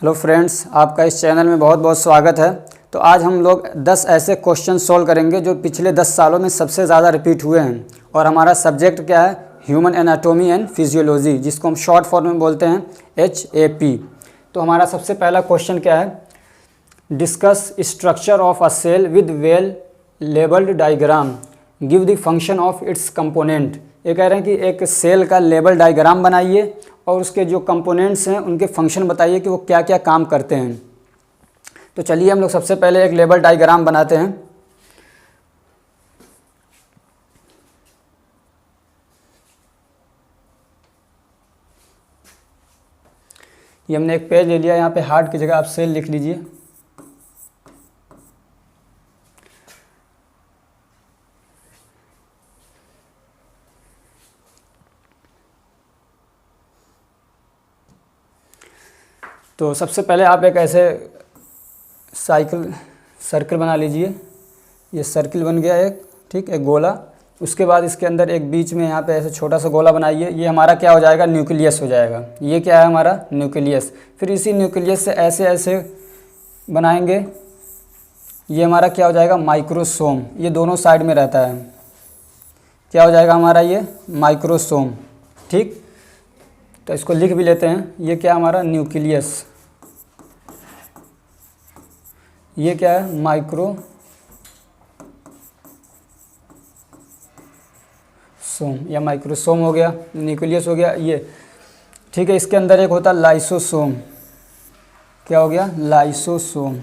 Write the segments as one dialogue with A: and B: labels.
A: Hello friends, आपका इस channel में बहुत बहुत स्वागत है। तो आज हम लोग 10 ऐसे क्वेश्चन सॉल्व करेंगे जो पिछले 10 सालों में सबसे ज़्यादा रिपीट हुए हैं। और हमारा सब्जेक्ट क्या है? ह्यूमन एनाटॉमी एंड फिजियोलॉजी, जिसको हम शॉर्ट फॉर्म में बोलते हैं HAP। तो हमारा सबसे पहला क्वेश्चन क्या है? Discuss structure of a cell with well labelled diagram, give the function of its component. ये कह रहे हैं कि एक सेल का लेबल डायग्राम बनाइए और उसके जो कंपोनेंट्स हैं उनके फंक्शन बताइए कि वो क्या क्या काम करते हैं। तो चलिए हम लोग सबसे पहले एक लेबल डायग्राम बनाते हैं। ये हमने एक पेज ले लिया, यहाँ पे हार्ट की जगह आप सेल लिख लीजिए। तो सबसे पहले आप एक ऐसे सर्कल बना लीजिए। ये सर्कल बन गया एक, ठीक, एक गोला। उसके बाद इसके अंदर एक बीच में यहाँ पे ऐसे छोटा सा गोला बनाइए। ये हमारा क्या हो जाएगा? न्यूक्लियस हो जाएगा। ये क्या है? हमारा न्यूक्लियस। फिर इसी न्यूक्लियस से ऐसे ऐसे बनाएंगे। ये हमारा क्या हो जाएगा? माइक्रोसोम। ये दोनों साइड में रहता है। क्या हो जाएगा हमारा? ये माइक्रोसोम। ठीक, तो इसको लिख भी लेते हैं। ये क्या हमारा? न्यूक्लियस। ये क्या है? माइक्रोसोम या माइक्रोसोम हो गया, न्यूक्लियस हो गया ये, ठीक है। इसके अंदर एक होता है लाइसोसोम। क्या हो गया? लाइसोसोम।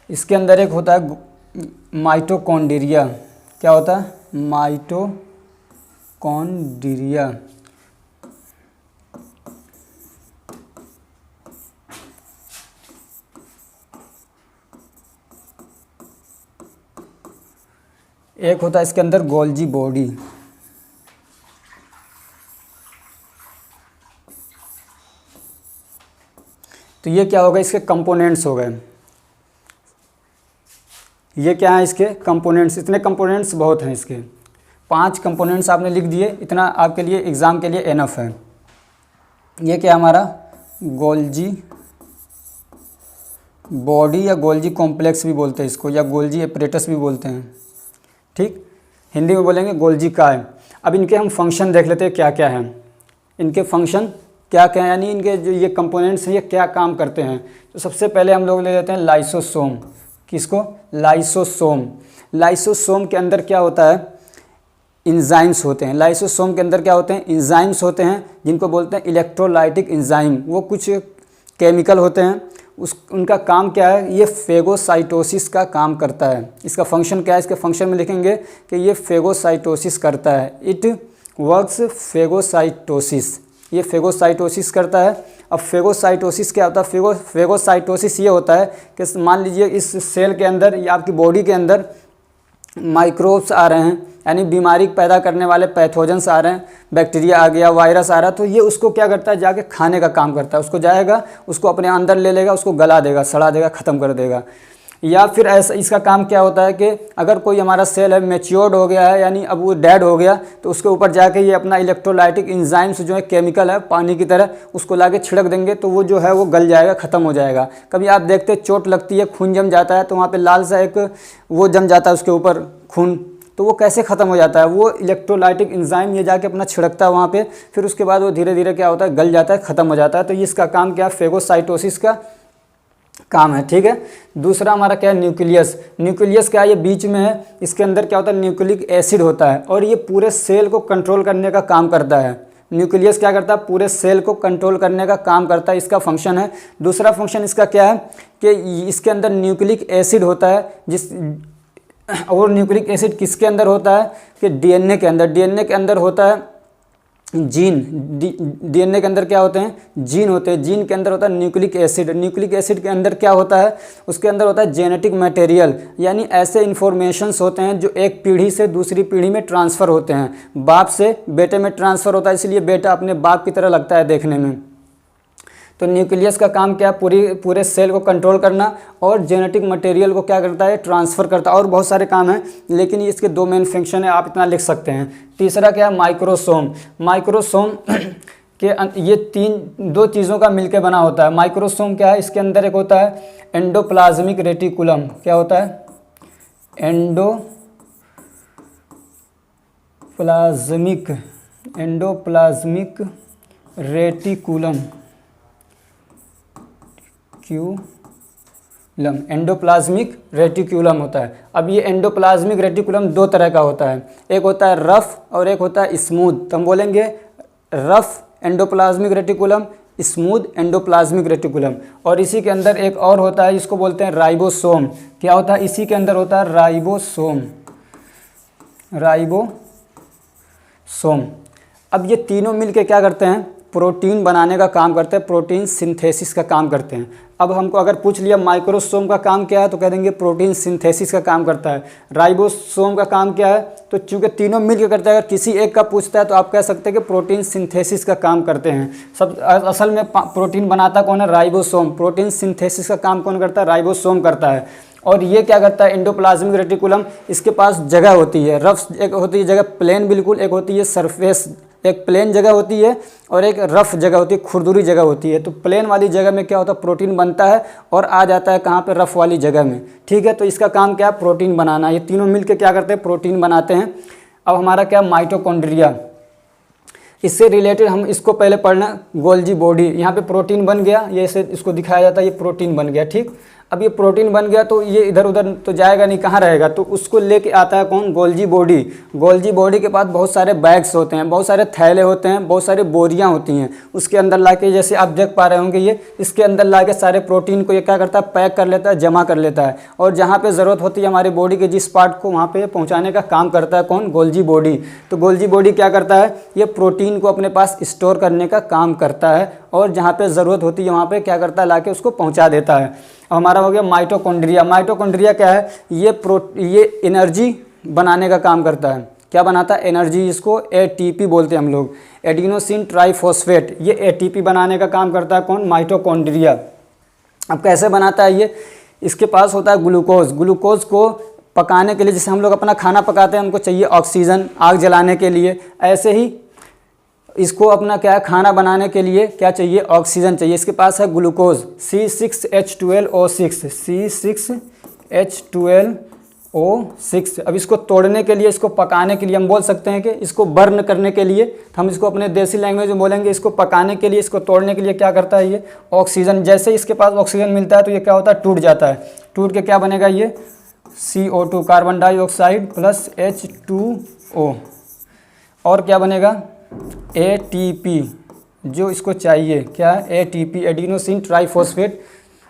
A: इसके अंदर एक होता है माइटोकॉन्ड्रिया। क्या होता है? माइटोकॉन्ड्रिया। एक होता है इसके अंदर गोल्जी बॉडी। तो ये क्या होगा? इसके कंपोनेंट्स हो गए। ये क्या है? इसके कंपोनेंट्स। इतने कंपोनेंट्स बहुत हैं इसके। 5 कंपोनेंट्स आपने लिख दिए, इतना आपके लिए एग्ज़ाम के लिए एनफ है। ये क्या हमारा? गोल्जी बॉडी या गोल्जी कॉम्प्लेक्स भी बोलते हैं इसको, या गोल्जी एपरेटस भी बोलते हैं। ठीक, हिंदी में बोलेंगे गोल्जी काय। अब इनके हम फंक्शन देख लेते हैं क्या क्या हैं। इनके फंक्शन क्या क्या हैं, यानी इनके जो ये कंपोनेंट्स हैं ये क्या काम करते हैं। तो सबसे पहले हम लोग ले लेते हैं लाइसोसोम। किसको? लाइसोसोम। लाइसोसोम के अंदर क्या होता है? इंजाइम्स होते हैं। लाइसोसोम के अंदर क्या होते हैं? इंजाइम्स होते हैं, जिनको बोलते हैं इलेक्ट्रोलाइटिक इंजाइम। वो कुछ केमिकल होते हैं। उनका काम क्या है? ये फेगोसाइटोसिस का काम करता है। इसका फंक्शन क्या है? इसके फंक्शन में लिखेंगे कि ये फेगोसाइटोसिस करता है। It works phagocytosis. ये फेगोसाइटोसिस करता है। अब फेगोसाइटोसिस क्या होता है? फेगोसाइटोसिस ये होता है कि मान लीजिए इस सेल के अंदर या आपकी बॉडी के अंदर माइक्रोब्स आ रहे हैं, यानी बीमारी पैदा करने वाले पैथोजेंस आ रहे हैं, बैक्टीरिया आ गया, वायरस आ रहा है। तो ये उसको क्या करता है? जाके खाने का काम करता है। उसको जाएगा, उसको अपने अंदर ले लेगा, उसको गला देगा, सड़ा देगा, ख़त्म कर देगा। या फिर ऐसा इसका काम क्या होता है कि अगर कोई हमारा सेल है मैच्योर्ड हो गया है, यानी अब वो डेड हो गया, तो उसके ऊपर जाके ये अपना इलेक्ट्रोलाइटिक इंजाइम्स जो है, केमिकल है पानी की तरह, उसको लाके छिड़क देंगे तो वो जो है वो गल जाएगा, ख़त्म हो जाएगा। कभी आप देखते चोट लगती है, खून जम जाता है, तो वहाँ पे लाल सा एक वो जम जाता है उसके ऊपर खून, तो वो कैसे ख़त्म हो जाता है? वो इलेक्ट्रोलाइटिक इंजाइम ये जाके अपना छिड़कता है वहाँ पे, फिर उसके बाद वो धीरे धीरे क्या होता है? गल जाता है, ख़त्म हो जाता है। तो इसका काम क्या है? फेगोसाइटोसिस का काम है। ठीक है। दूसरा हमारा क्या है? न्यूक्लियस। न्यूक्लियस क्या है? ये बीच में है। इसके अंदर क्या होता है? न्यूक्लिक एसिड होता है, और ये पूरे सेल को कंट्रोल करने का काम करता है। न्यूक्लियस क्या करता है? पूरे सेल को कंट्रोल करने का काम करता है। इसका फंक्शन है। दूसरा फंक्शन इसका क्या है कि इसके अंदर न्यूक्लिक एसिड होता है, और न्यूक्लिक एसिड किसके अंदर होता है? कि डीएनए के अंदर। डीएनए के अंदर होता है जीन। डीएनए के अंदर क्या होते हैं? जीन होते हैं। जीन के अंदर होता है न्यूक्लिक एसिड। न्यूक्लिक एसिड के अंदर क्या होता है? उसके अंदर होता है जेनेटिक मटेरियल, यानी ऐसे इन्फॉर्मेशंस होते हैं जो एक पीढ़ी से दूसरी पीढ़ी में ट्रांसफ़र होते हैं। बाप से बेटे में ट्रांसफ़र होता है, इसलिए बेटा अपने बाप की तरह लगता है देखने में। तो न्यूक्लियस का काम क्या है, पूरे सेल को कंट्रोल करना और जेनेटिक मटेरियल को क्या करता है, ट्रांसफ़र करता है। और बहुत सारे काम हैं, लेकिन इसके 2 मेन फंक्शन है, आप इतना लिख सकते हैं। तीसरा क्या है, माइक्रोसोम। माइक्रोसोम के ये 2 चीज़ों का मिलकर बना होता है। माइक्रोसोम क्या है, इसके अंदर एक होता है एंडोप्लाज्मिक रेटिकुलम। क्या होता है, एंडोप्लाज्मिक रेटिकुलम, एंडोप्लाज्मिक रेटिकुलम होता है। अब ये एंडोप्लाज्मिक रेटिकुलम 2 तरह का होता है, एक होता है रफ और एक होता है स्मूथ। तो हम बोलेंगे rough endoplasmic reticulum, smooth endoplasmic reticulum. और इसी के अंदर एक और होता है, इसको बोलते हैं राइबोसोम। क्या होता है, इसी के अंदर होता है राइबोसोम। अब ये तीनों मिलके क्या करते हैं, प्रोटीन बनाने का काम करते हैं, प्रोटीन सिंथेसिस का काम करते हैं। अब हमको अगर पूछ लिया माइक्रोसोम का काम क्या है, तो कह देंगे प्रोटीन सिंथेसिस का काम करता है। राइबोसोम का काम क्या है, तो चूंकि तीनों मिलकर करता है, अगर किसी एक का पूछता है तो आप कह सकते हैं कि प्रोटीन सिंथेसिस का काम करते हैं। सब असल में प्रोटीन बनाता कौन है, राइबोसोम। प्रोटीन सिंथेसिस का काम कौन करता है, राइबोसोम करता है। और ये क्या करता है, एंडोप्लाज्मिक रेटिकुलम, इसके पास जगह होती है, रफ एक होती है जगह प्लेन बिल्कुल, एक होती है सरफेस, एक प्लेन जगह होती है और एक रफ जगह होती है, खुरदुरी जगह होती है। तो प्लेन वाली जगह में क्या होता है, प्रोटीन बनता है और आ जाता है कहाँ पे, रफ वाली जगह में। ठीक है, तो इसका काम क्या है, प्रोटीन बनाना। ये तीनों मिलकर क्या करते हैं, प्रोटीन बनाते हैं। अब हमारा क्या, माइटोकॉन्ड्रिया। इससे रिलेटेड हम इसको पहले पढ़ना, गोल्जी बॉडी। यहाँ पे प्रोटीन बन गया, ये से इसको दिखाया जाता है, ये प्रोटीन बन गया। ठीक, अब ये प्रोटीन बन गया तो ये इधर उधर तो जाएगा नहीं, कहाँ रहेगा, तो उसको लेके आता है कौन, गोल्जी बॉडी। गोल्जी बॉडी के पास बहुत सारे बैग्स होते हैं, बहुत सारे थैले होते हैं, बहुत सारी बोरियां होती हैं। उसके अंदर लाके, जैसे आप देख पा रहे होंगे, ये इसके अंदर लाके सारे प्रोटीन को ये क्या करता है, पैक कर लेता है, जमा कर लेता है। और जहाँ पे ज़रूरत होती है हमारी बॉडी के जिस पार्ट को, वहाँ पे पहुँचाने का काम करता है कौन, गोल्जी बॉडी। तो गोल्जी बॉडी क्या करता है, ये प्रोटीन को अपने पास स्टोर करने का काम करता है और जहाँ पे ज़रूरत होती है वहाँ पे क्या करता है, लाके उसको पहुँचा देता है। हमारा हो गया माइटोकॉन्ड्रिया। माइटोकॉन्ड्रिया क्या है, ये एनर्जी बनाने का काम करता है। क्या बनाता है, एनर्जी। इसको एटीपी बोलते हैं हम लोग, एडिनोसिन ट्राइफॉस्फेट। ये एटीपी बनाने का काम करता है कौन, माइटोकॉन्ड्रिया। अब कैसे बनाता है ये, इसके पास होता है ग्लूकोज। ग्लूकोज को पकाने के लिए, जैसे हम लोग अपना खाना पकाते हैं, हमको चाहिए ऑक्सीजन आग जलाने के लिए, ऐसे ही इसको अपना क्या है, खाना बनाने के लिए क्या चाहिए, ऑक्सीजन चाहिए। इसके पास है ग्लूकोज C6H12O6, C6H12O6। अब इसको तोड़ने के लिए, इसको पकाने के लिए, हम बोल सकते हैं कि इसको बर्न करने के लिए, तो हम इसको अपने देसी लैंग्वेज में बोलेंगे, इसको पकाने के लिए, इसको तोड़ने के लिए क्या करता है ये, ऑक्सीजन। जैसे इसके पास ऑक्सीजन मिलता है तो ये क्या होता है, टूट जाता है। टूट के क्या बनेगा, ये CO2, carbon dioxide plus H2O। और क्या बनेगा, ATP, जो इसको चाहिए, क्या है, ATP, एडिनोसिन ट्राइफॉस्फेट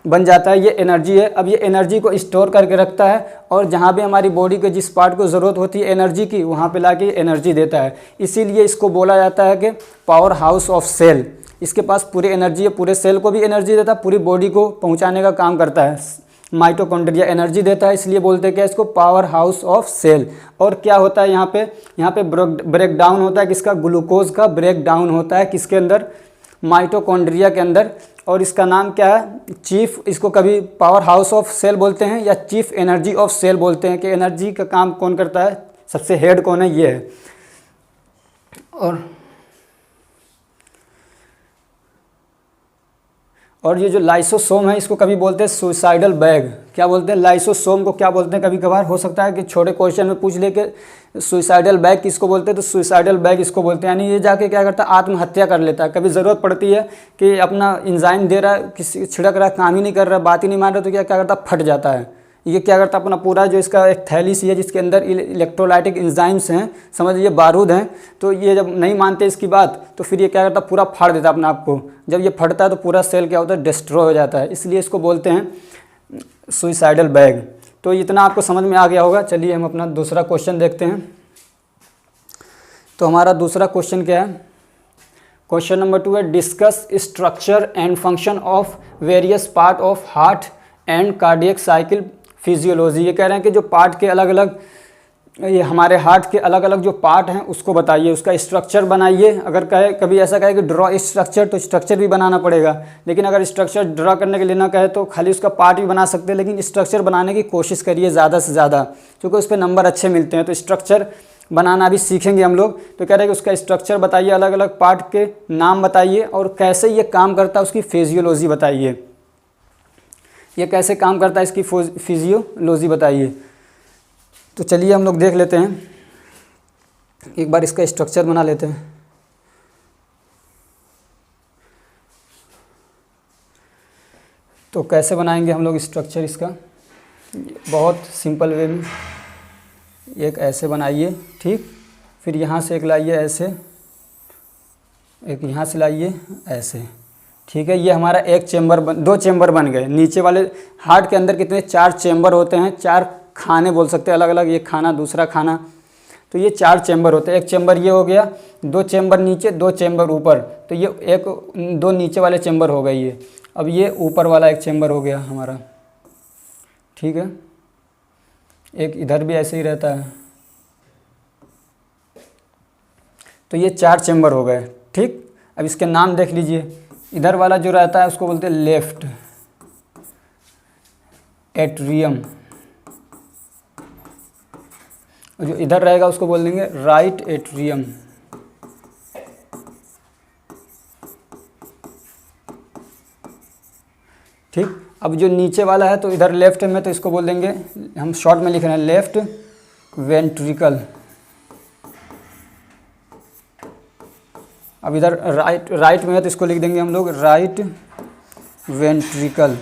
A: बन जाता है। ये एनर्जी है। अब ये एनर्जी को स्टोर करके रखता है और जहाँ भी हमारी बॉडी के जिस पार्ट को ज़रूरत होती है एनर्जी की, वहाँ पे लाके एनर्जी देता है। इसीलिए इसको बोला जाता है कि पावर हाउस ऑफ सेल। इसके पास पूरी एनर्जी है, पूरे सेल को भी एनर्जी देता है, पूरी बॉडी को पहुँचाने का काम करता है। माइटोकॉन्ड्रिया एनर्जी देता है, इसलिए बोलते हैं क्या, इसको पावर हाउस ऑफ सेल। और क्या होता है यहाँ पे ब्रेक डाउन होता है किसका, ग्लूकोज का ब्रेक डाउन होता है किसके अंदर, माइटोकॉन्ड्रिया के अंदर। और इसका नाम क्या है, चीफ। इसको कभी पावर हाउस ऑफ सेल बोलते हैं या चीफ एनर्जी ऑफ सेल बोलते हैं, कि एनर्जी का काम कौन करता है, सबसे हेड कौन है, ये है। और ये जो लाइसोसोम है, इसको कभी बोलते हैं सुसाइडल बैग। क्या बोलते हैं, लाइसोसोम को क्या बोलते हैं, कभी कभार हो सकता है कि छोटे क्वेश्चन में पूछ ले कि सुसाइडल बैग किसको बोलते हैं, तो सुसाइडल बैग इसको बोलते हैं। यानी ये जाके क्या करता है, आत्महत्या कर लेता है। कभी ज़रूरत पड़ती है कि अपना एंजाइम दे रहा है, किसी छिड़क रहा है, काम ही नहीं कर रहा, बात ही नहीं मान रहा, तो क्या करता है, फट जाता है। ये क्या करता है, अपना पूरा जो इसका एक थैली सी है जिसके अंदर इलेक्ट्रोलाइटिक एंजाइम्स हैं, समझ लीजिए बारूद हैं, तो ये जब नहीं मानते इसकी बात, तो फिर ये क्या करता है, पूरा फाड़ देता है अपने आप को। जब ये फटता है तो पूरा सेल क्या होता है, डिस्ट्रॉय हो जाता है। इसलिए इसको बोलते हैं सुसाइडल बैग। तो इतना आपको समझ में आ गया होगा। चलिए हम अपना दूसरा क्वेश्चन देखते हैं। तो हमारा दूसरा क्वेश्चन क्या है, क्वेश्चन नंबर 2 है, discuss structure and function of various part of heart and cardiac cycle physiology. ये कह रहे हैं कि जो पार्ट के अलग अलग ये हमारे हार्ट के अलग अलग जो पार्ट हैं उसको बताइए, उसका स्ट्रक्चर बनाइए। अगर कहे कभी ऐसा कहे कि ड्रॉ स्ट्रक्चर, तो स्ट्रक्चर भी बनाना पड़ेगा। लेकिन अगर स्ट्रक्चर ड्रॉ करने के लिए ना कहे तो खाली उसका पार्ट भी बना सकते हैं, लेकिन स्ट्रक्चर बनाने की कोशिश करिए ज़्यादा से ज़्यादा, क्योंकि उस पर नंबर अच्छे मिलते हैं। तो स्ट्रक्चर बनाना भी सीखेंगे हम लोग। तो कह रहे हैं कि उसका स्ट्रक्चर बताइए, अलग अलग पार्ट के नाम बताइए, और कैसे ये काम करता है उसकी फिजियोलॉजी बताइए। ये कैसे काम करता है इसकी फिजियोलॉजी बताइए। तो चलिए हम लोग देख लेते हैं, एक बार इसका स्ट्रक्चर बना लेते हैं। तो कैसे बनाएंगे हम लोग स्ट्रक्चर इसका, बहुत सिंपल वे में। एक ऐसे बनाइए, ठीक, फिर यहाँ से एक लाइए ऐसे, एक यहाँ से लाइए ऐसे, ठीक है। ये हमारा एक चेम्बर दो चेम्बर बन गए। नीचे वाले हार्ट के अंदर कितने 4 चेम्बर होते हैं, 4 खाने बोल सकते हैं अलग अलग, एक खाना दूसरा खाना। तो ये 4 चेम्बर होते हैं। एक चेम्बर ये हो गया, 2 चेम्बर नीचे 2 चेम्बर ऊपर, तो ये 2 नीचे वाले चेम्बर हो गए ये। अब ये ऊपर वाला एक चेम्बर हो गया हमारा, ठीक है। एक इधर भी ऐसे ही रहता है। तो ये 4 चेम्बर हो गए, ठीक। अब इसके नाम देख लीजिए। इधर वाला जो रहता है उसको बोलते हैं लेफ्ट एट्रियम, और जो इधर रहेगा उसको बोल देंगे राइट एट्रियम। ठीक। अब जो नीचे वाला है तो इधर लेफ्ट में, तो इसको बोल देंगे, हम शॉर्ट में लिख रहे हैं, लेफ्ट वेंट्रिकल। अब इधर राइट में है तो इसको लिख देंगे हम लोग राइट वेंट्रिकल,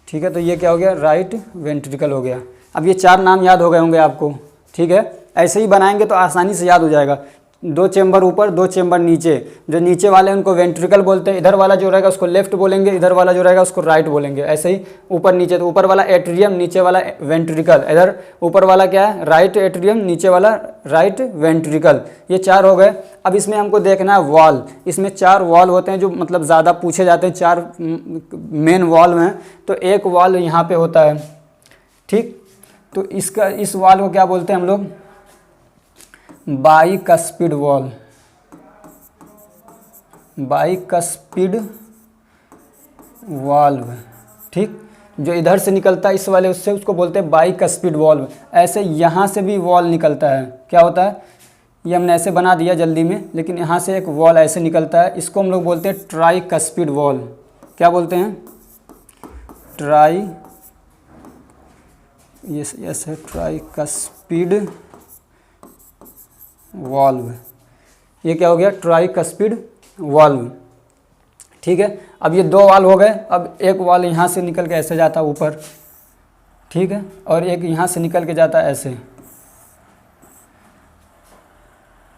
A: ठीक है। तो ये क्या हो गया, राइट वेंट्रिकल हो गया। अब ये 4 नाम याद हो गए होंगे आपको, ठीक है। ऐसे ही बनाएंगे तो आसानी से याद हो जाएगा। 2 चेम्बर ऊपर 2 चेम्बर नीचे, जो नीचे वाले उनको वेंट्रिकल बोलते हैं। इधर वाला जो रहेगा उसको लेफ्ट बोलेंगे, इधर वाला जो रहेगा उसको राइट बोलेंगे। ऐसे ही ऊपर नीचे, तो ऊपर वाला एट्रियम, नीचे वाला वेंट्रिकल। इधर ऊपर वाला क्या है, राइट एट्रियम, नीचे वाला राइट वेंट्रिकल। ये 4 हो गए। अब इसमें हमको देखना है वॉल। इसमें 4 वॉल होते हैं जो मतलब ज़्यादा पूछे जाते हैं, 4 मेन वॉल हैं। तो एक वॉल यहाँ पे होता है, ठीक। तो इस वॉल को क्या बोलते हैं हम लोग, बाइकस्पिड वॉल, बाइकस्पिड वाल्व, ठीक। जो इधर से निकलता है इस वाले उससे, उसको बोलते हैं बाइकस्पिड वॉल्व। ऐसे यहाँ से भी वॉल निकलता है, क्या होता है, ये हमने ऐसे बना दिया जल्दी में, लेकिन यहाँ से एक वॉल ऐसे निकलता है, इसको हम लोग बोलते हैं ट्राइकस्पिड वॉल। क्या बोलते हैं, ट्राई, यस है, ट्राइकस्पिड वाल्व। ये क्या हो गया, ट्राइकस्पिड वाल्व, ठीक है। अब ये 2 वाल्व हो गए। अब एक वाल्व यहाँ से निकल के ऐसे जाता है ऊपर, ठीक है, और एक यहाँ से निकल के जाता है ऐसे।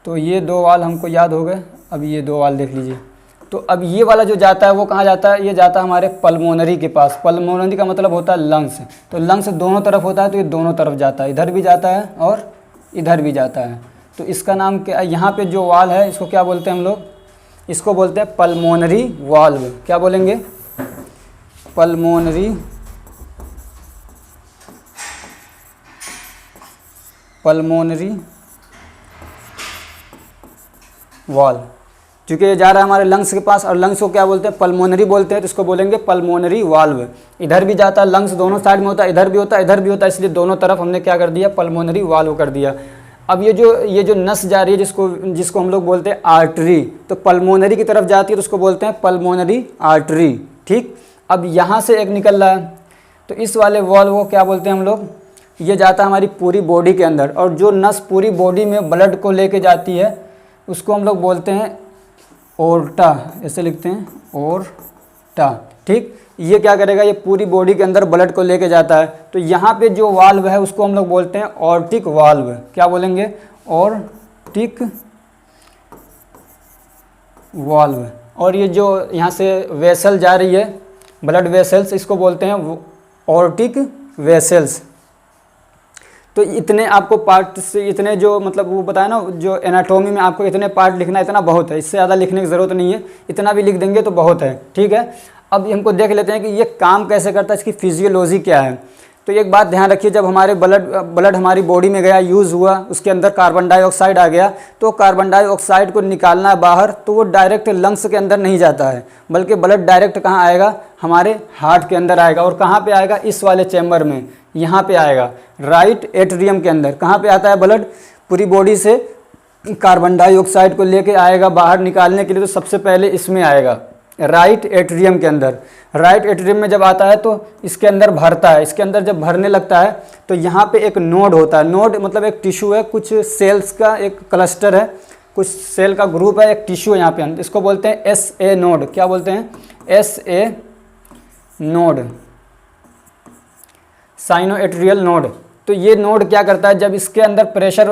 A: तो ये 2 वाल्व हमको याद हो गए। अब ये 2 वाल्व देख लीजिए। तो अब ये वाला जो जाता है वो कहाँ जाता है, ये जाता है हमारे पल्मोनरी के पास। पल्मोनरी का मतलब होता है लंग्स। तो लंग्स दोनों तरफ होता है, तो ये दोनों तरफ जाता है, इधर भी जाता है और इधर भी जाता है। तो इसका नाम क्या, यहाँ पे जो वाल्व है इसको क्या बोलते हैं हम लोग, इसको बोलते हैं पल्मोनरी वाल्व। क्या बोलेंगे, पल्मोनरी वाल्व। क्योंकि ये जा रहा है हमारे लंग्स के पास, और लंग्स को क्या बोलते हैं, पल्मोनरी बोलते हैं, तो इसको बोलेंगे पल्मोनरी वाल्व। इधर भी जाता है, लंग्स दोनों साइड में होता है, इधर भी होता है इधर भी होता है, इसलिए दोनों तरफ हमने क्या कर दिया, पल्मोनरी वाल्व कर दिया। अब ये जो नस जा रही है जिसको हम लोग बोलते हैं आर्टरी, तो पल्मोनरी की तरफ जाती है तो उसको बोलते हैं पल्मोनरी आर्टरी, ठीक। अब यहाँ से एक निकल रहा है, तो इस वाले वाल्व को क्या बोलते हैं हम लोग, ये जाता है हमारी पूरी बॉडी के अंदर, और जो नस पूरी बॉडी में ब्लड को लेके जाती है उसको हम लोग बोलते हैं ओर्टा, ऐसे लिखते हैं ओर्टा, ठीक। ये क्या करेगा, ये पूरी बॉडी के अंदर ब्लड को लेके जाता है। तो यहाँ पे जो वाल्व है उसको हम लोग बोलते हैं ऑर्टिक वाल्व। क्या बोलेंगे, ऑर्टिक वाल्व। और ये जो यहाँ से वेसल जा रही है, ब्लड वेसल्स, इसको बोलते हैं ऑर्टिक वेसल्स। तो इतने आपको पार्ट से, इतने जो मतलब वो बताया ना, जो एनाटॉमी में आपको इतने पार्ट लिखना, इतना बहुत है, इससे ज़्यादा लिखने की ज़रूरत नहीं है, इतना भी लिख देंगे तो बहुत है, ठीक है। अब हमको देख लेते हैं कि ये काम कैसे करता है, इसकी फिजियोलॉजी क्या है। तो एक बात ध्यान रखिए, जब हमारे ब्लड हमारी बॉडी में गया, यूज़ हुआ, उसके अंदर कार्बन डाइऑक्साइड आ गया, तो कार्बन डाइऑक्साइड को निकालना है बाहर, तो वो डायरेक्ट लंग्स के अंदर नहीं जाता है, बल्कि ब्लड डायरेक्ट कहाँ आएगा, हमारे हार्ट के अंदर आएगा। और कहाँ पे आएगा, इस वाले चैम्बर में, यहाँ पे आएगा, राइट एट्रियम के अंदर। कहाँ पे आता है ब्लड, पूरी बॉडी से कार्बन डाइऑक्साइड को लेके आएगा बाहर निकालने के लिए, तो सबसे पहले इसमें आएगा, राइट एट्रियम के अंदर। राइट एट्रियम में जब आता है तो इसके अंदर भरता है, इसके अंदर जब भरने लगता है तो यहाँ पे एक नोड होता है। नोड मतलब एक टिश्यू है, कुछ सेल्स का एक क्लस्टर है, कुछ सेल का ग्रुप है, एक टिश्यू है यहाँ पे, इसको बोलते हैं SA नोड। क्या बोलते हैं, SA नोड, साइनोएट्रियल नोड। तो ये नोड क्या करता है, जब इसके अंदर प्रेशर,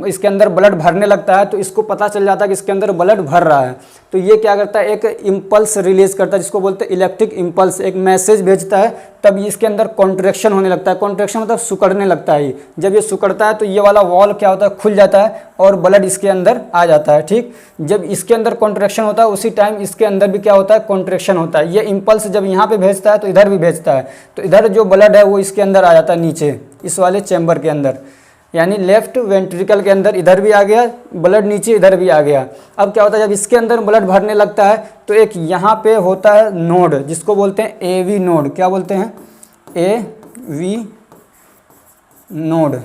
A: इसके अंदर ब्लड भरने लगता है, तो इसको पता चल जाता है कि इसके अंदर ब्लड भर रहा है, तो ये क्या करता है, एक इम्पल्स रिलीज करता है, जिसको बोलते हैं इलेक्ट्रिक इम्पल्स, एक मैसेज भेजता है, तब इसके अंदर कॉन्ट्रैक्शन होने लगता है। कॉन्ट्रैक्शन मतलब सिकुड़ने लगता है। जब ये सिकुड़ता है तो ये वाला वॉल क्या होता है, खुल जाता है और ब्लड इसके अंदर आ जाता है। ठीक, जब इसके अंदर कॉन्ट्रैक्शन होता है उसी टाइम इसके अंदर भी क्या होता है, कॉन्ट्रैक्शन होता है। ये इम्पल्स जब यहाँ पे भेजता है तो इधर भी भेजता है, तो इधर जो ब्लड है वो इसके अंदर आ जाता है, नीचे इस वाले चैम्बर के अंदर, यानी लेफ्ट वेंट्रिकल के अंदर इधर भी आ गया ब्लड, नीचे इधर भी आ गया। अब क्या होता है, जब इसके अंदर ब्लड भरने लगता है तो एक यहाँ पे होता है नोड, जिसको बोलते हैं AV नोड। क्या बोलते हैं, AV नोड।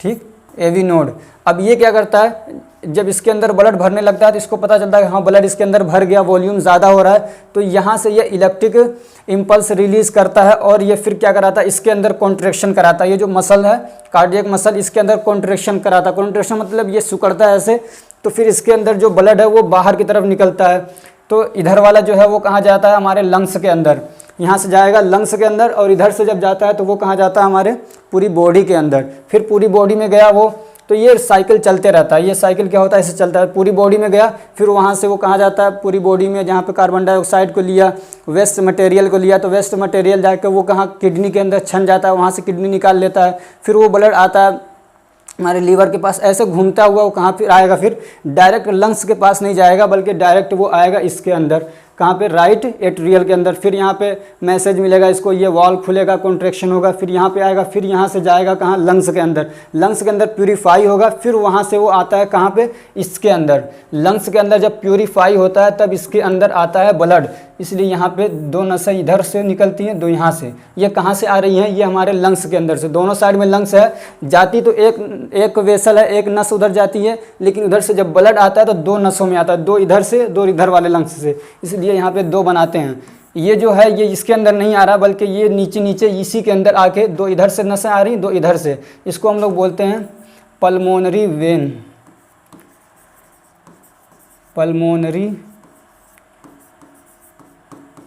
A: ठीक, AV नोड। अब ये क्या करता है, जब इसके अंदर ब्लड भरने लगता है तो इसको पता चलता है कि हाँ ब्लड इसके अंदर भर गया, वॉल्यूम ज़्यादा हो रहा है, तो यहाँ से ये इलेक्ट्रिक इम्पल्स रिलीज करता है और ये फिर क्या कराता है, इसके अंदर कॉन्ट्रैक्शन कराता है। ये जो मसल है, कार्डियक मसल, इसके अंदर कॉन्ट्रैक्शन कराता है। कॉन्ट्रैक्शन मतलब ये सिकुड़ता है ऐसे, तो फिर इसके अंदर जो ब्लड है वो बाहर की तरफ निकलता है। तो इधर वाला जो है वो कहाँ जाता है, हमारे लंग्स के अंदर, यहाँ से जाएगा लंग्स के अंदर, और इधर से जब जाता है तो वो कहाँ जाता है, हमारे पूरी बॉडी के अंदर। फिर पूरी बॉडी में गया वो, तो ये साइकिल चलते रहता है। ये साइकिल क्या होता है, ऐसे चलता है, पूरी बॉडी में गया, फिर वहाँ से वो कहाँ जाता है, पूरी बॉडी में जहाँ पे कार्बन डाइऑक्साइड को लिया, वेस्ट मटेरियल को लिया, तो वेस्ट मटेरियल जाकर वो कहाँ, किडनी के अंदर छन जाता है, वहाँ से किडनी निकाल लेता है। फिर वो ब्लड आता है हमारे लीवर के पास, ऐसे घूमता हुआ वो कहाँ फिर आएगा, फिर डायरेक्ट लंग्स के पास नहीं जाएगा, बल्कि डायरेक्ट वो आएगा इसके अंदर, कहाँ पे, राइट एट्रियल के अंदर। फिर यहाँ पे मैसेज मिलेगा इसको, ये वॉल खुलेगा, कॉन्ट्रैक्शन होगा, फिर यहाँ पे आएगा, फिर यहाँ से जाएगा कहाँ, लंग्स के अंदर। लंग्स के अंदर प्यूरीफाई होगा, फिर वहाँ से वो आता है कहाँ पे, इसके अंदर। लंग्स के अंदर जब प्यूरीफाई होता है तब इसके अंदर आता है ब्लड, इसलिए यहाँ पे दो नसें इधर से निकलती हैं, दो यहाँ से। ये कहाँ से आ रही हैं, ये हमारे लंग्स के अंदर से, दोनों साइड में लंग्स है। जाती तो एक वेसल है, एक नस उधर जाती है, लेकिन उधर से जब ब्लड आता है तो दो नसों में आता है, दो इधर से, दो इधर वाले लंग्स से, इसलिए यहाँ पे दो बनाते हैं। ये जो है ये इसके अंदर नहीं आ रहा, बल्कि ये नीचे नीचे इसी के अंदर आके दो इधर से नसें आ रही, दो इधर से। इसको हम लोग बोलते हैं पल्मोनरी वेन, पल्मोनरी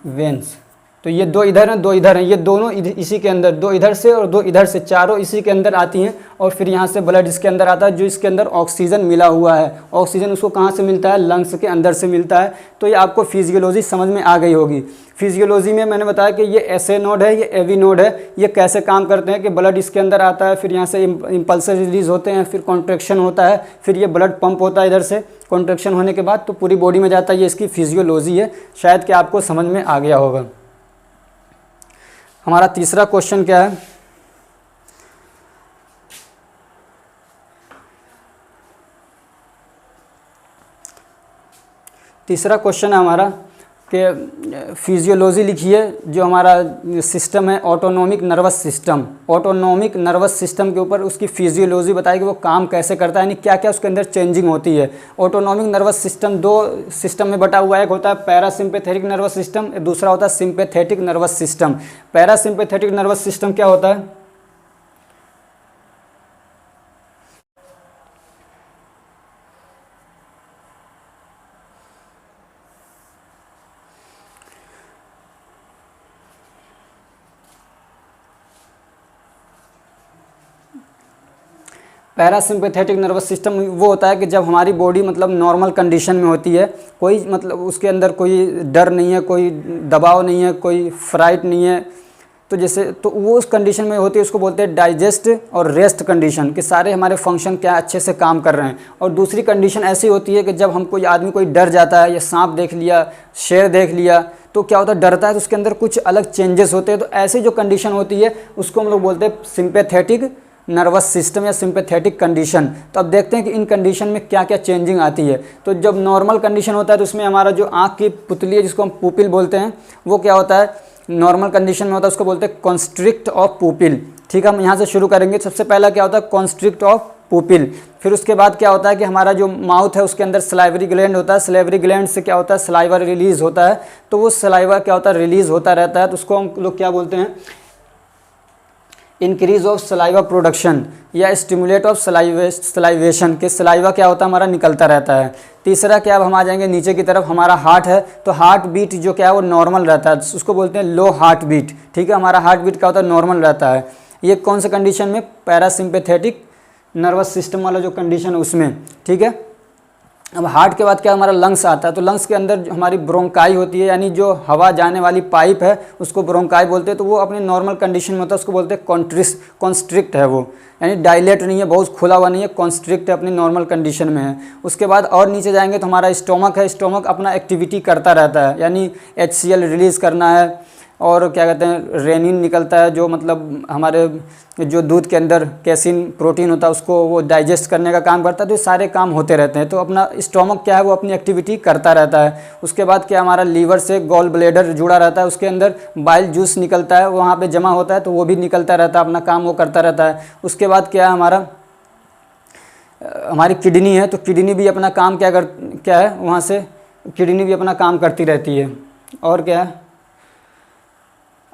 A: वेन्स। तो ये दो इधर हैं, दो इधर हैं, ये दोनों इसी के अंदर, दो इधर से और दो इधर से, चारों इसी के अंदर आती हैं, और फिर यहाँ से ब्लड इसके अंदर आता है, जो इसके अंदर ऑक्सीजन मिला हुआ है। ऑक्सीजन उसको कहाँ से मिलता है, लंग्स के अंदर से मिलता है। तो ये आपको फिजियोलॉजी समझ में आ गई होगी। फिजियोलॉजी में मैंने बताया कि ये SA नोड है, ये AV नोड है। ये कैसे काम करते हैं कि ब्लड इसके अंदर आता है, फिर यहाँ से इम्पल्स रिलीज होते हैं, फिर कॉन्ट्रैक्शन होता है, फिर ये ब्लड पंप होता है इधर से, कॉन्ट्रैक्शन होने के बाद तो पूरी बॉडी में जाता है। ये इसकी फिजियोलॉजी है, शायद कि आपको समझ में आ गया होगा। हमारा तीसरा क्वेश्चन क्या है, तीसरा क्वेश्चन है हमारा कि फिजियोलॉजी लिखिए जो हमारा सिस्टम है, autonomic nervous system. Autonomic nervous system के ऊपर उसकी फिजियोलॉजी बताएगी, वो काम कैसे करता है, यानी क्या क्या उसके अंदर चेंजिंग होती है। ऑटोनॉमिक नर्वस सिस्टम दो सिस्टम में बटा हुआ है, एक होता है पैरासिम्पैथेटिक नर्वस सिस्टम, दूसरा होता है sympathetic nervous system. Parasympathetic nervous system क्या होता है, पैरासिम्पैथेटिक नर्वस सिस्टम वो होता है कि जब हमारी बॉडी मतलब नॉर्मल कंडीशन में होती है, कोई मतलब उसके अंदर कोई डर नहीं है, कोई दबाव नहीं है, कोई फ्राइट नहीं है, तो जैसे तो वो उस कंडीशन में होती है, उसको बोलते हैं डाइजेस्ट और रेस्ट कंडीशन, कि सारे हमारे फंक्शन क्या अच्छे से काम कर रहे हैं। और दूसरी कंडीशन ऐसी होती है कि जब हम कोई आदमी कोई डर जाता है, या सांप देख लिया, शेर देख लिया, तो क्या होता है, डरता है तो उसके अंदर कुछ अलग चेंजेस होते हैं। तो ऐसी जो कंडीशन होती है उसको हम लोग बोलते हैं सिंपैथेटिक नर्वस सिस्टम या सिंपैथेटिक कंडीशन। तो अब देखते हैं कि इन कंडीशन में क्या क्या चेंजिंग आती है। तो जब नॉर्मल कंडीशन होता है तो उसमें हमारा जो आँख की पुतली है, जिसको हम पुपिल बोलते हैं, वो क्या होता है, नॉर्मल कंडीशन में होता है, उसको बोलते हैं कॉन्स्ट्रिक्ट ऑफ पुपिल। ठीक है, हम यहाँ से शुरू करेंगे। सबसे पहला क्या होता है, कॉन्स्ट्रिक्ट ऑफ पुपिल। फिर उसके बाद क्या होता है कि हमारा जो माउथ है उसके अंदर सलाइवरी ग्लैंड होता है, सलाइवरी ग्लैंड से क्या होता है, सलाइवा रिलीज होता है। तो वो सलाइवा क्या होता है, रिलीज होता रहता है। तो उसको हम लोग क्या बोलते हैं, इंक्रीज ऑफ सलाइवा प्रोडक्शन या स्टिमुलेट ऑफ सलाइवेशन, के सलाइवा क्या होता है, हमारा निकलता रहता है। तीसरा क्या, अब हम आ जाएंगे नीचे की तरफ, हमारा हार्ट है, तो हार्ट बीट जो क्या है वो नॉर्मल रहता है, उसको बोलते हैं लो हार्ट बीट। ठीक है, हमारा हार्ट बीट क्या होता है, नॉर्मल रहता है। ये कौन से कंडीशन में, पैरासिम्पैथेटिक नर्वस सिस्टम वाला जो कंडीशन है उसमें। ठीक है, अब हार्ट के बाद क्या हमारा लंग्स आता है। तो लंग्स के अंदर जो हमारी ब्रोंकाई होती है, यानी जो हवा जाने वाली पाइप है उसको ब्रोंकाई बोलते हैं। तो वो अपने नॉर्मल कंडीशन में होता है, उसको बोलते हैं कॉन्स्ट्रिक्ट है वो, यानी डायलेट नहीं है, बहुत खुला हुआ नहीं है, कॉन्स्ट्रिक्ट है, अपनी नॉर्मल कंडीशन में है। उसके बाद और नीचे जाएंगे तो हमारा स्टोमक है, स्टोमक अपना एक्टिविटी करता रहता है, यानी HCl रिलीज़ करना है, और क्या कहते हैं, रेनिन निकलता है, जो मतलब हमारे जो दूध के अंदर कैसिन प्रोटीन होता है उसको वो डाइजेस्ट करने का काम करता है। तो ये सारे काम होते रहते हैं। तो अपना स्टोमक क्या है, वो अपनी एक्टिविटी करता रहता है। उसके बाद क्या, हमारा लीवर से गॉल ब्लैडर जुड़ा रहता है, उसके अंदर बाइल जूस निकलता है, वहाँ पे जमा होता है, तो वो भी निकलता रहता है, अपना काम वो करता रहता है। उसके बाद क्या है, हमारी किडनी है, तो किडनी भी अपना काम क्या है, वहाँ से किडनी भी अपना काम करती रहती है। और क्या है,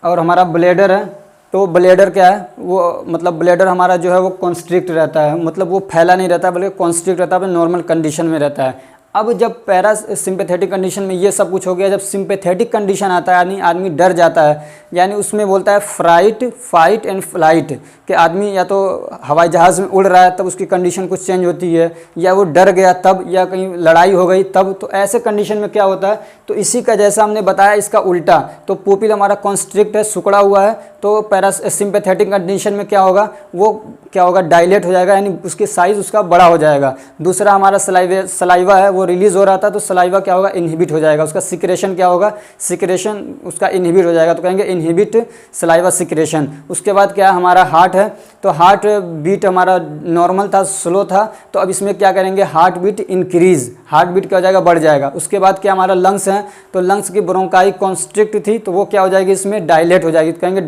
A: और हमारा ब्लैडर है, तो ब्लैडर क्या है, वो मतलब ब्लैडर हमारा जो है वो कॉन्स्ट्रिक्ट रहता है, मतलब वो फैला नहीं रहता बल्कि कॉन्स्ट्रिक्ट रहता है, नॉर्मल कंडीशन में रहता है। अब जब पैरा सिंपैथेटिक कंडीशन में ये सब कुछ हो गया, जब सिंपैथेटिक कंडीशन आता है, यानी आदमी डर जाता है, यानी उसमें बोलता है फ्राइट, फाइट एंड फ्लाइट, कि आदमी या तो हवाई जहाज़ में उड़ रहा है तब उसकी कंडीशन कुछ चेंज होती है, या वो डर गया तब, या कहीं लड़ाई हो गई तब। तो ऐसे कंडीशन में क्या होता है, तो इसी का जैसा हमने बताया इसका उल्टा, तो पुपिल हमारा कॉन्स्ट्रिक्ट है, सिकुड़ा हुआ है, तो पैरा सिंपैथेटिक कंडीशन में क्या होगा, वो क्या होगा, डायलेट हो जाएगा, यानी उसकी साइज़ उसका बड़ा हो जाएगा। दूसरा हमारा सलाइवा है, वो रिलीज़ हो रहा था, तो सलाइवा क्या होगा, इनहिबिट हो जाएगा, उसका सिक्रेशन क्या होगा, सिक्रेशन उसका इनहिबिट हो जाएगा, तो कहेंगे इनहिबिट सलाइवा सिक्रेशन। उसके बाद क्या हमारा हार्ट है, तो हार्ट बीट हमारा नॉर्मल था, स्लो था, तो अब इसमें क्या करेंगे, heart beat increase, heart beat क्या हो जाएगा, बढ़ जाएगा। उसके बाद क्या हमारा लंग्स है, तो लंग्स की ब्रोंकाई कॉन्स्ट्रिक्ट थी, तो वो क्या हो जाएगी, इसमें डायलेट हो जाएगी, तो कहेंगे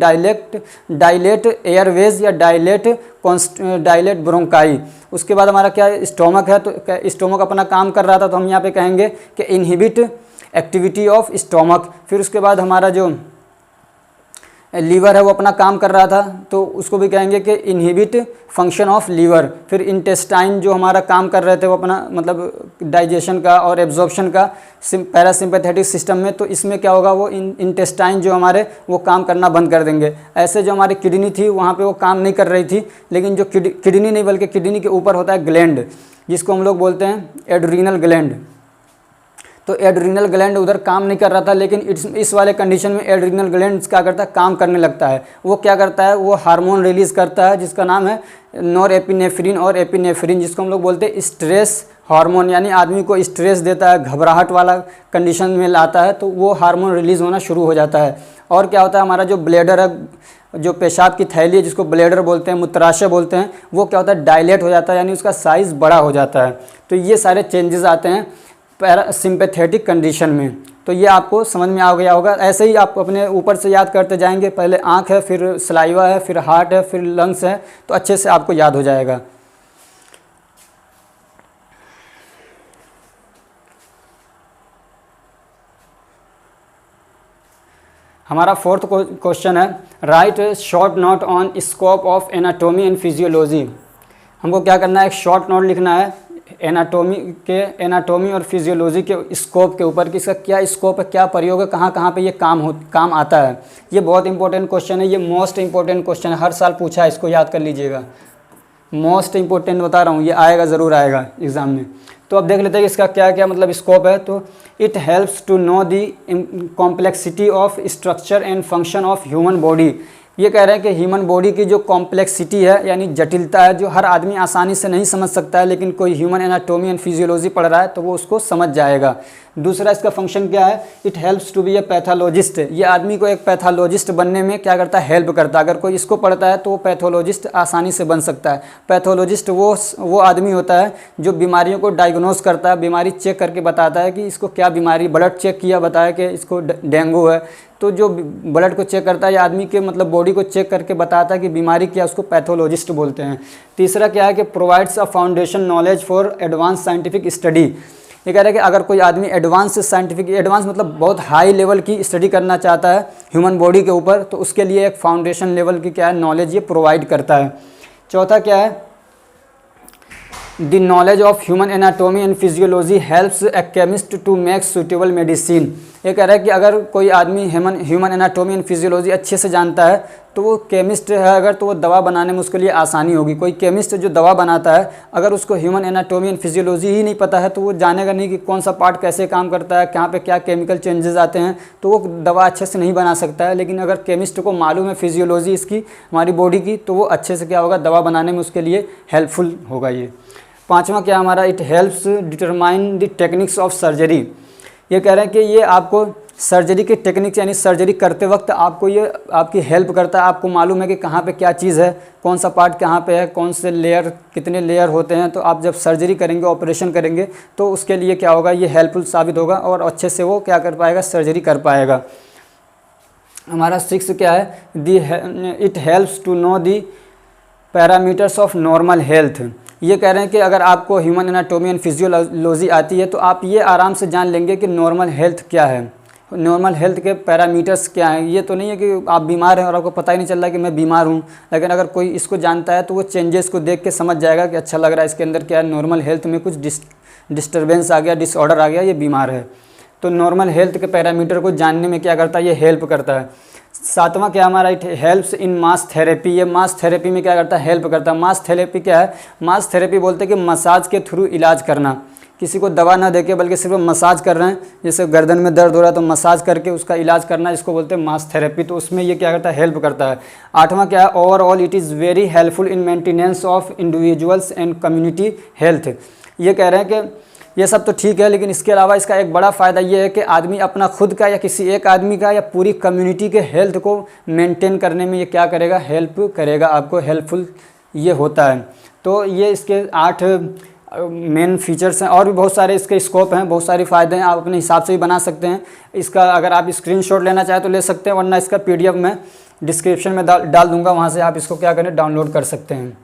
A: डायलेट एयरवेज या डायलेट ब्रोंकाई। उसके बाद हमारा क्या स्टोमक है, तो स्टोमक अपना काम कर रहा था, तो हम यहाँ पे कहेंगे कि इनहिबिट एक्टिविटी ऑफ स्टोमक। फिर उसके बाद हमारा जो लीवर है वो अपना काम कर रहा था, तो उसको भी कहेंगे कि इनहिबिट फंक्शन ऑफ लीवर। फिर इंटेस्टाइन जो हमारा काम कर रहे थे वो अपना मतलब डाइजेशन का और एब्जॉर्प्शन का पैरासिम्पैथेटिक सिस्टम में, तो इसमें क्या होगा, वो इंटेस्टाइन जो हमारे वो काम करना बंद कर देंगे। ऐसे जो हमारी किडनी थी वहाँ पे वो काम नहीं कर रही थी, लेकिन जो किडनी नहीं बल्कि किडनी के ऊपर होता है ग्लैंड, जिसको हम लोग बोलते हैं एड्रीनल ग्लैंड, तो एड्रीनल ग्लैंड उधर काम नहीं कर रहा था, लेकिन इस वाले कंडीशन में एड्रीनल ग्लैंड क्या करता है, काम करने लगता है। वो क्या करता है, वो हार्मोन रिलीज़ करता है जिसका नाम है नॉरएपिनेफ्रिन और एपिनेफ्रिन, जिसको हम लोग बोलते हैं स्ट्रेस हार्मोन, यानी आदमी को स्ट्रेस देता है, घबराहट वाला कंडीशन में लाता है, तो वो हार्मोन रिलीज़ होना शुरू हो जाता है। और क्या होता है, हमारा जो ब्लैडर है, जो पेशाब की थैली है जिसको ब्लैडर बोलते हैं, मूत्राशय बोलते हैं, वो क्या होता है, डायलेट हो जाता है, यानी उसका साइज़ बड़ा हो जाता है। तो ये सारे चेंजेस आते हैं पैरासिम्पैथेटिक कंडीशन में। तो ये आपको समझ में आ गया होगा। ऐसे ही आप अपने ऊपर से याद करते जाएंगे, पहले आँख है, फिर सलाइवा है, फिर हार्ट है, फिर लंग्स है, तो अच्छे से आपको याद हो जाएगा। हमारा फोर्थ क्वेश्चन है, right short note on scope of anatomy and physiology. हमको क्या करना है, एक शॉर्ट नोट लिखना है एनाटॉमी और फिजियोलॉजी के स्कोप के ऊपर, कि इसका क्या स्कोप है, क्या प्रयोग है, कहाँ कहाँ पे ये काम आता है। ये बहुत इंपॉर्टेंट क्वेश्चन है, ये मोस्ट इंपॉर्टेंट क्वेश्चन है, हर साल पूछा है, इसको याद कर लीजिएगा। मोस्ट इंपॉर्टेंट बता रहा हूँ, ये आएगा, ज़रूर आएगा एग्ज़ाम में। तो अब देख लेते हैं कि इसका क्या क्या मतलब स्कोप है। तो it helps to know the complexity of structure and function of human body. ये कह रहे हैं कि ह्यूमन बॉडी की जो कॉम्प्लेक्सिटी है यानी जटिलता है, जो हर आदमी आसानी से नहीं समझ सकता है, लेकिन कोई ह्यूमन एनाटॉमी एंड फिजियोलॉजी पढ़ रहा है तो वो उसको समझ जाएगा। दूसरा इसका फंक्शन क्या है, it helps to be a pathologist. ये आदमी को एक पैथोलॉजिस्ट बनने में क्या करता है, हेल्प करता है। अगर कोई इसको पढ़ता है तो वो पैथोलॉजिस्ट आसानी से बन सकता है। पैथोलॉजिस्ट वो आदमी होता है जो बीमारियों को डायग्नोस करता है, बीमारी चेक करके बताता है कि इसको क्या बीमारी, ब्लड चेक किया बताया कि इसको डेंगू है, तो जो ब्लड को चेक करता है या आदमी के मतलब बॉडी को चेक करके बताता है कि बीमारी क्या, उसको पैथोलॉजिस्ट बोलते हैं। तीसरा क्या है कि provides a foundation knowledge for advance scientific study. ये कह रहा है कि अगर कोई आदमी एडवांस मतलब बहुत हाई लेवल की स्टडी करना चाहता है ह्यूमन बॉडी के ऊपर, तो उसके लिए एक फाउंडेशन लेवल की क्या है नॉलेज ये प्रोवाइड करता है। चौथा क्या है, the knowledge of human anatomy and physiology helps a chemist to make suitable medicine. ये कह रहा है कि अगर कोई आदमी ह्यूमन एनाटॉमी एंड फिजियोलॉजी अच्छे से जानता है तो वो केमिस्ट है अगर, तो वो दवा बनाने में उसके लिए आसानी होगी। कोई केमिस्ट जो दवा बनाता है अगर उसको ह्यूमन एनाटॉमी एंड फिजियोलॉजी ही नहीं पता है तो वो जानेगा नहीं कि कौन सा पार्ट कैसे काम करता है, कहाँ पे क्या केमिकल चेंजेस आते हैं, तो वो दवा अच्छे से नहीं बना सकता है। लेकिन अगर केमिस्ट को मालूम है फिजियोलॉजी इसकी हमारी बॉडी की, तो वो अच्छे से क्या होगा, दवा बनाने में उसके लिए हेल्पफुल होगा ये। पांचवा क्या हमारा, it helps determine the techniques of surgery. ये कह रहे हैं कि ये आपको सर्जरी के टेक्निक्स यानी सर्जरी करते वक्त आपको ये आपकी हेल्प करता है। आपको मालूम है कि कहाँ पे क्या चीज़ है, कौन सा पार्ट कहाँ पे है, कौन से लेयर, कितने लेयर होते हैं। तो आप जब सर्जरी करेंगे, ऑपरेशन करेंगे, तो उसके लिए क्या होगा, ये हेल्पफुल साबित होगा और अच्छे से वो क्या कर पाएगा, सर्जरी कर पाएगा। हमारा 6 क्या है, it helps to know the parameters of normal health. ये कह रहे हैं कि अगर आपको ह्यूमन एनाटॉमी एंड फिजियोलॉजी आती है तो आप ये आराम से जान लेंगे कि नॉर्मल हेल्थ क्या है, नॉर्मल हेल्थ के पैरामीटर्स क्या हैं। ये तो नहीं है कि आप बीमार हैं और आपको पता ही नहीं चल रहा कि मैं बीमार हूँ, लेकिन अगर कोई इसको जानता है तो वो चेंजेस को देख के समझ जाएगा कि अच्छा लग रहा है, इसके अंदर क्या है, नॉर्मल हेल्थ में कुछ डिस्टर्बेंस आ गया, डिसऑर्डर आ गया, ये बीमार है। तो नॉर्मल हेल्थ के पैरामीटर को जानने में क्या करता है, ये हेल्प करता है। 7वां क्या हमारा, it helps in mass therapy. ये मास थेरेपी में क्या करता है, हेल्प करता है। मास थेरेपी क्या है, मास थेरेपी बोलते हैं कि मसाज के थ्रू इलाज करना, किसी को दवा ना देके बल्कि सिर्फ मसाज कर रहे हैं, जैसे गर्दन में दर्द हो रहा है तो मसाज करके उसका इलाज करना, इसको बोलते हैं मास थेरेपी। तो उसमें ये क्या करता है, हेल्प करता है। 8वां क्या है, overall it is very helpful in maintenance of individuals and community health. ये कह रहे हैं कि ये सब तो ठीक है, लेकिन इसके अलावा इसका एक बड़ा फ़ायदा ये है कि आदमी अपना खुद का या किसी एक आदमी का या पूरी कम्युनिटी के हेल्थ को मेंटेन करने में ये क्या करेगा, हेल्प करेगा, आपको हेल्पफुल ये होता है। तो ये इसके 8 मेन फीचर्स हैं, और भी बहुत सारे इसके स्कोप हैं, बहुत सारे फ़ायदे हैं, आप अपने हिसाब से भी बना सकते हैं। इसका अगर आप स्क्रीनशॉट लेना चाहें तो ले सकते हैं, वरना इसका PDF मैं डिस्क्रिप्शन में डाल दूँगा, वहाँ से आप इसको क्या करें, डाउनलोड कर सकते हैं।